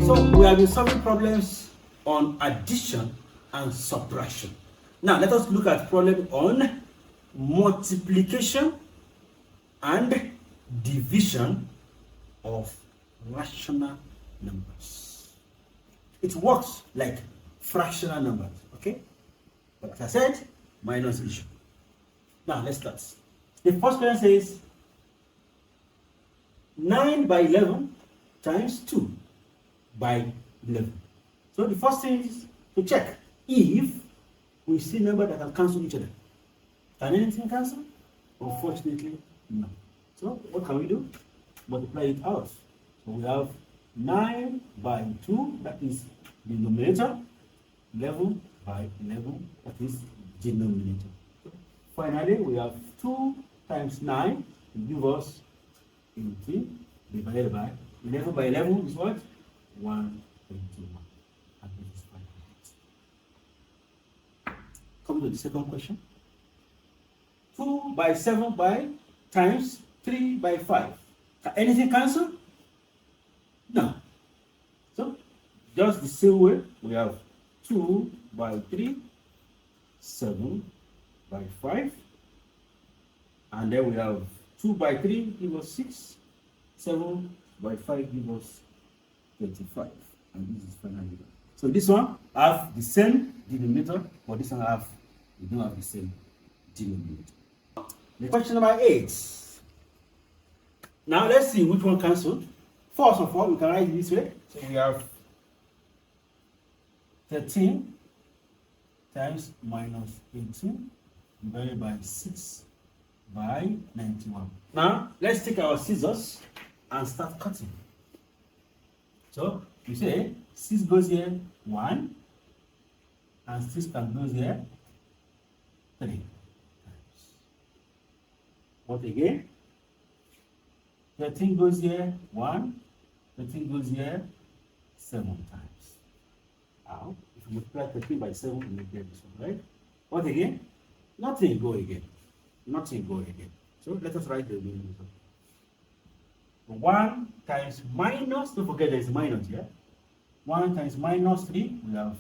So we have been solving problems on addition and subtraction. Now let us look at problem on multiplication and division of rational numbers. It works like fractional numbers, okay? But as I said, minus issue. Now let's start. The first question says 9 by 11 times 2 by 11. So the first thing is to check if we see number that can cancel each other. Can anything cancel? Unfortunately, no. So what can we do? Multiply it out. So we have 9 by 2, that is denominator, 11 by 11, that is denominator. So finally, we have 2 times 9 to give us 18 divided by 11 by 11 is what? 121. And this is 5. Come to the second question. 2 by 7 by times 3 by 5. Can anything cancel? No. So just the same way, we have 2 by 3, 7 by 5, and then we have 2 by 3 gives us 6, 7 by 5 gives us 25, and this is finally done. So this one have the same denominator, but this one we don't have the same denominator. The question number 8. Now let's see which one cancelled. First of all, we can write it this way. So we have 13 times minus 18 divided by 6 by 91. Now let's take our scissors and start cutting. So you say 6 goes here 1, and 6 can goes here 3 times. What again? 13 goes here 1, 13 goes here 7 times. Now, if you multiply 13 by 7, you will get this one, right? What again? Nothing go again. Nothing go again. So let us write the remaining. 1 times minus, don't forget there is a minus here. 1 times minus 3, we have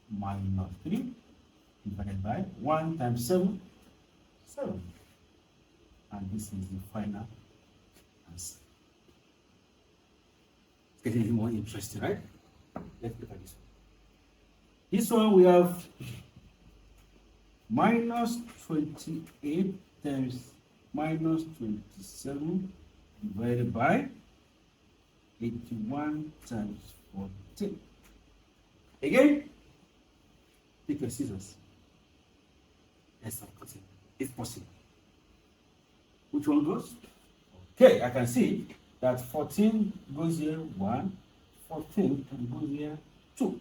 minus 3 divided by 1 times 7, 7. And this is the final answer. It's getting even more interesting, right? Let's look at this one. This one we have minus 28 times minus 27 divided by 81 times 14. Again, take your scissors. Let's start cutting, if possible. Which one goes? Okay, I can see that 14 goes here 1, 14 goes here 2.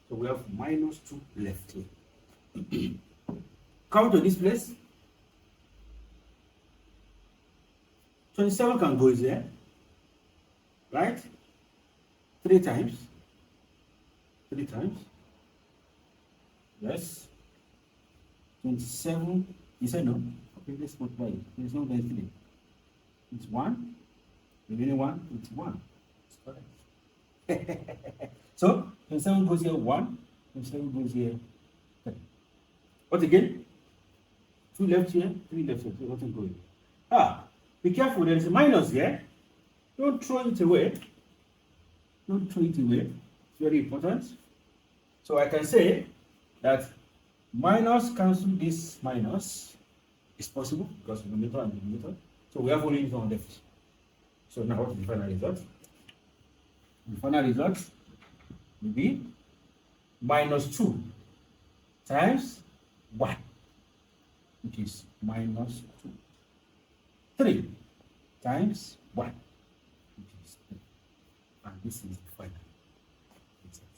So we have minus 2 left here. Come to this place. 27 can go here, right? 3 times. 3 times. Yes. 27. You said no. Okay, let's multiply it. There's no density. It's 1. The remaining 1, it's 1. It's correct. So 27 goes here 1. 27 goes here 3. What again? 2 left here, 3 left here. So nothing going. Be careful, there is a minus here. Don't throw it away. Don't throw it away. It's very important. So I can say that minus cancel this minus. It's possible because numerator and denominator. So we have only this one left. So now what is the final result? The final result will be minus 2 times 1, which is minus 2. 3 times 1, which is 3. And this is the final result.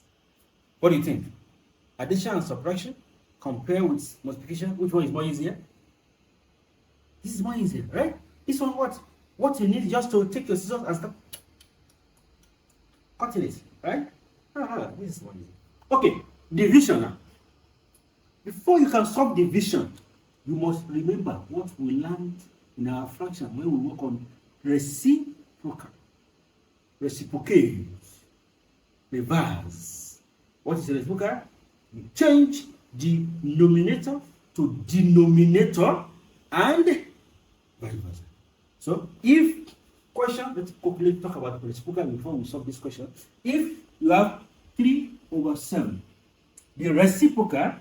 What do you think? Addition and subtraction, compare with multiplication, which one is more easier? This is more easier, right? This one, what you need is just to take your scissors and start cutting it, right? This is more easy. Okay, division now. Before you can solve division, you must remember what we learned in our fraction when we work on reciprocal. Reciprocate. reverse. What is a reciprocal? You change the numerator to denominator and vice versa. So if question, let's quickly talk about the reciprocal before we solve this question. If you have 3/7, the reciprocal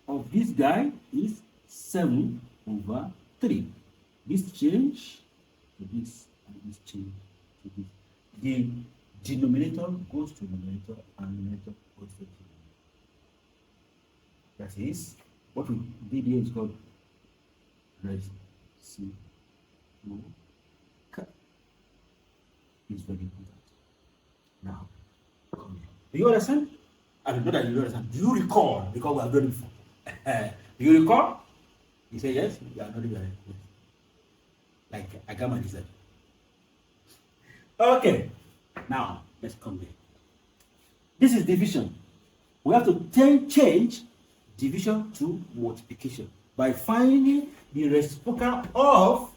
of this guy is 7/3. This change to this and this change to this. The denominator goes to numerator and numerator goes to denominator. That is what we did here is called reciprocal. It's very important. Now, come here. Do you understand? I don't know that you understand. Do you recall? Because we have done it before. Do you recall? You say yes. You are not even yes. Like I got my result. Okay. Now let's come here. This is division. We have to change division to multiplication by finding the reciprocal of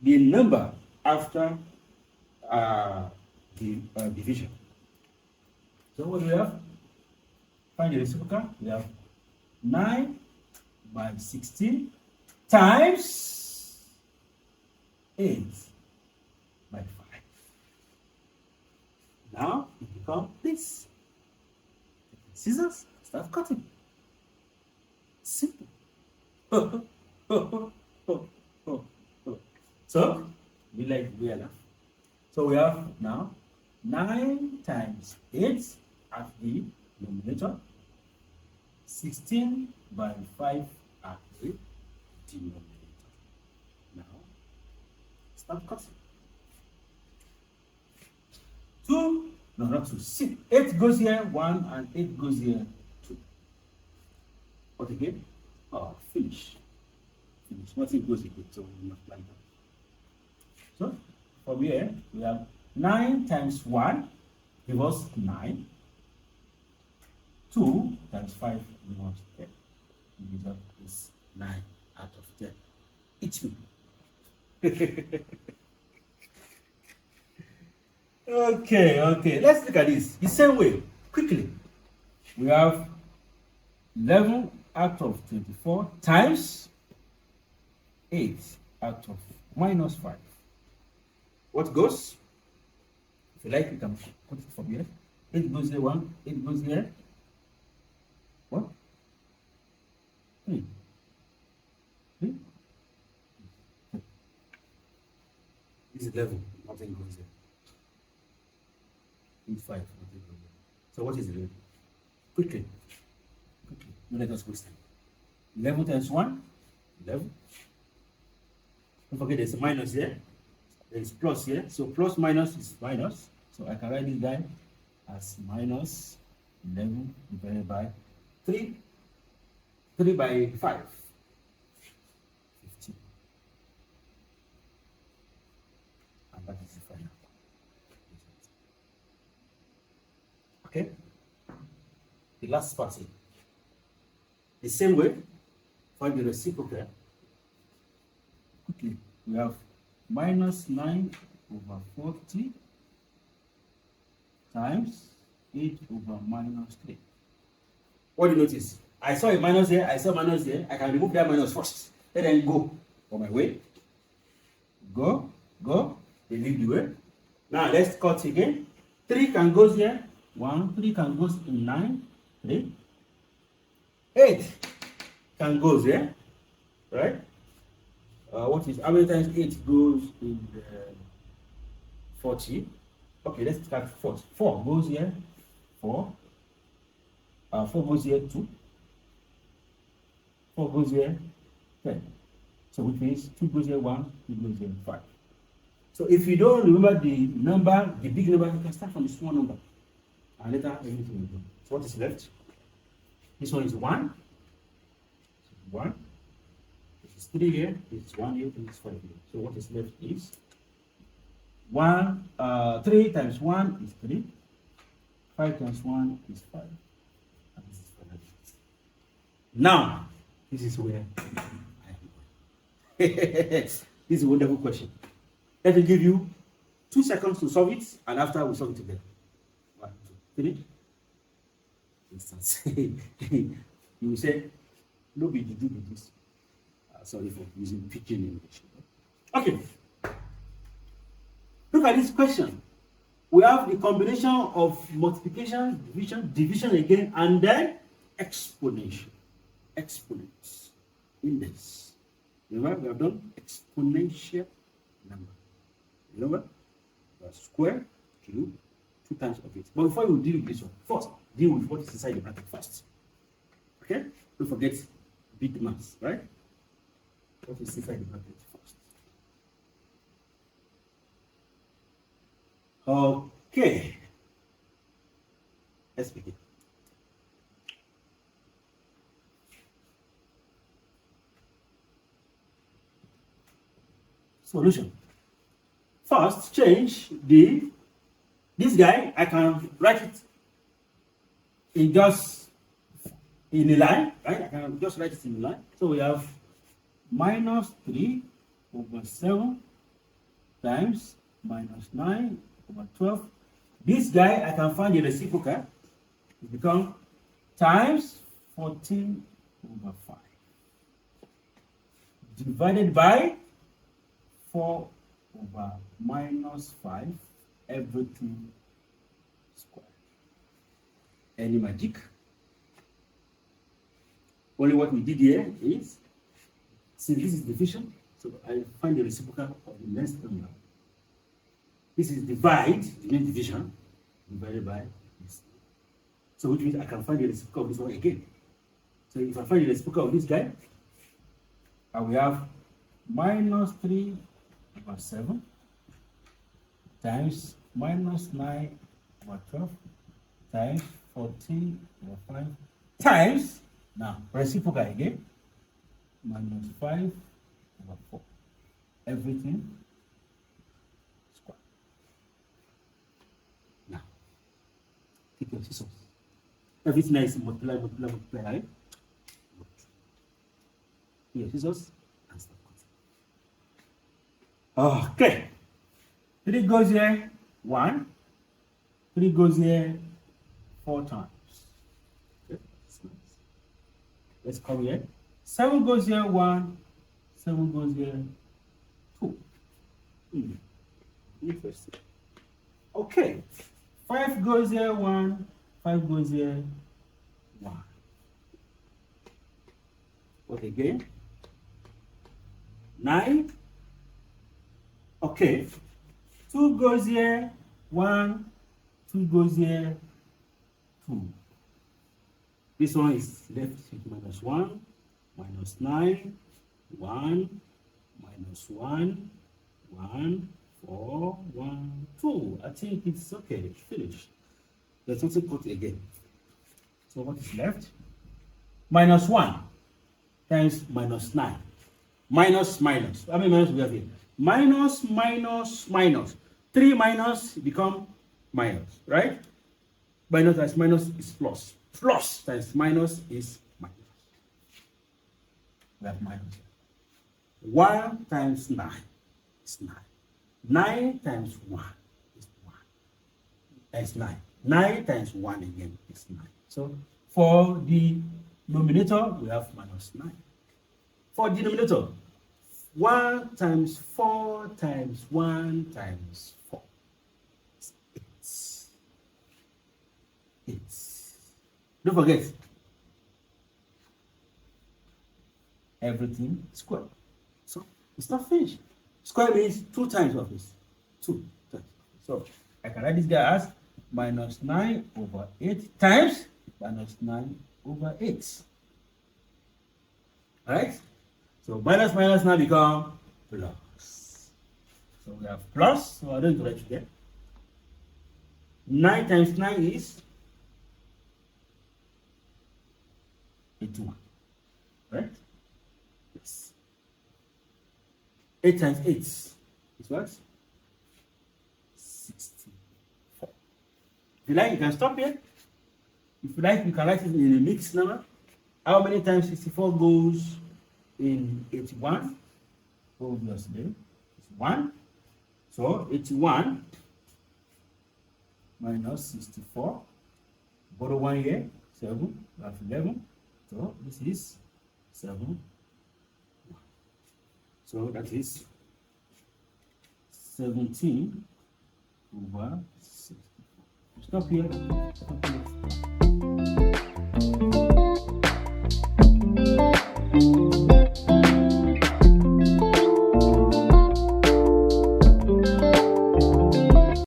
the number after the division. So what do we have? Find the reciprocal. We have 9/16 times 8/5. Now it becomes this. Scissors, start cutting. Simple. So we enough. So we have now 9 times 8 at the numerator, 16/5 at the denominator. Now start cutting. 2, no, not 2, 6. 8 goes here, 1, and 8 goes here, 2. What again? Oh, finish. Nothing goes again, so we multiply that. So from here we have 9 times 1 give us 9. 2 times 5 give us 10. The result is 9 out of 10. It's me. Okay. Let's look at this. The same way, quickly. We have 11 out of 24 times 8 out of -5. What goes? If you like, you can put it from here. 8 goes here, 1. 8 goes here. What? 3. 3? This is 11. Nothing goes here. 5. So what is it? Quickly. No, let us waste time. 11 times 1, 11. Don't forget there's a minus here. There is plus here. So plus minus is minus. So I can write this guy as minus 11 divided by 3. 3/5. 15. And that is the final. Okay? The last part here. The same way, find the reciprocal. Quickly, we have -9/40 times 8/-3. What do you notice? I saw a minus here, I saw minus here. I can remove that minus first. And then go on my way. Go. They leave the way. Now let's cut again. 3 can go here. 1, 3 can go in 9. 3. 8 can go there, right? What is how many times 8 goes in 40? Okay, let's start 4. 4 goes here. 4. 4 goes here. 2. 4 goes here. 10. So which means 2 goes here. 1. 2 goes here. 5. So if you don't remember the number, the big number, you can start from the small number, and later everything will go. So what is left? This one is 1. 1. This is 3 here. This is 1 here. This is 5 here. So what is left is 3 times 1 is 3. 5 times 1 is 5. And this is 5. Now, this is where I am This is a wonderful question. Let me give you 2 seconds to solve it, and after we solve it together. 1, 2, 3. Instance. You will say, no be do this. Sorry for using pidgin English. Okay. Look at this question. We have the combination of multiplication, division again, and then exponential. Exponents. Index. Remember, we have done exponential number. Remember? Square, cube, 2 times of it. But before we deal with this one, first, deal with what is inside the bracket first. Okay? Don't forget big mass, right? What is inside the bracket first? Okay. Let's begin. Solution. First, change this guy. I can write it in a line, right? I can just write it in a line. So we have minus 3 over 7 times minus 9 over 12. This guy, I can find the reciprocal. It becomes times 14 over 5 divided by 4 over minus 5, everything squared. Any magic? Only what we did here is, since this is division, so I find the reciprocal of the next number. This is divide, the main division, divided by this. So which means I can find the reciprocal of this one again. So if I find the reciprocal of this guy, I will have minus 3 over 7 times minus 9 over 12 times 14 over 5 times, now reciprocal again, minus 5 over 4. Everything square. Now, take your scissors. Everything is multiply, right? Here, scissors. Okay. 3 goes here 1. 3 goes here 4 times. Okay. Let's come here. 7 goes here 1. 7 goes here 2. Interesting. Okay. 5 goes here 1. 5 goes here 1. What again? 9. Okay, 2 goes here, 1, 2 goes here, 2. This one is left with minus 1, minus 9, 1, minus 1, 1, 4, 1, 2. I think it's okay, finished. Let's also put it again. So what is left? Minus 1 times minus 9. Minus. How many minus we have here? Minus. 3 minus become minus, right? Minus times minus is plus. Plus times minus is minus. We have minus. 1 times 9 is 9. 9 times 1 is 1. That's 9. 9 times 1 again is 9. So for the numerator, we have minus 9. For the denominator, 1 times 4 times 1 times 4 is 8. 8. Don't forget, everything square. So it's not finished. Square means 2 times of this. 2 times. So I can write this guy as minus 9 over 8 times minus 9 over 8. Alright? So minus now become plus. So we have plus, so I don't need to write it there. 9 times 9 is 81. Right? Yes. 8 times 8 is what? 64. If you like, you can stop here. If you like, you can write it in a mixed number. How many times 64 goes in 81? obviously, it's 1. So 81 minus 64. Borrow 1 here, 7, we have 11. So this is 7. So that is 17 over 64. Stop here. Stop here.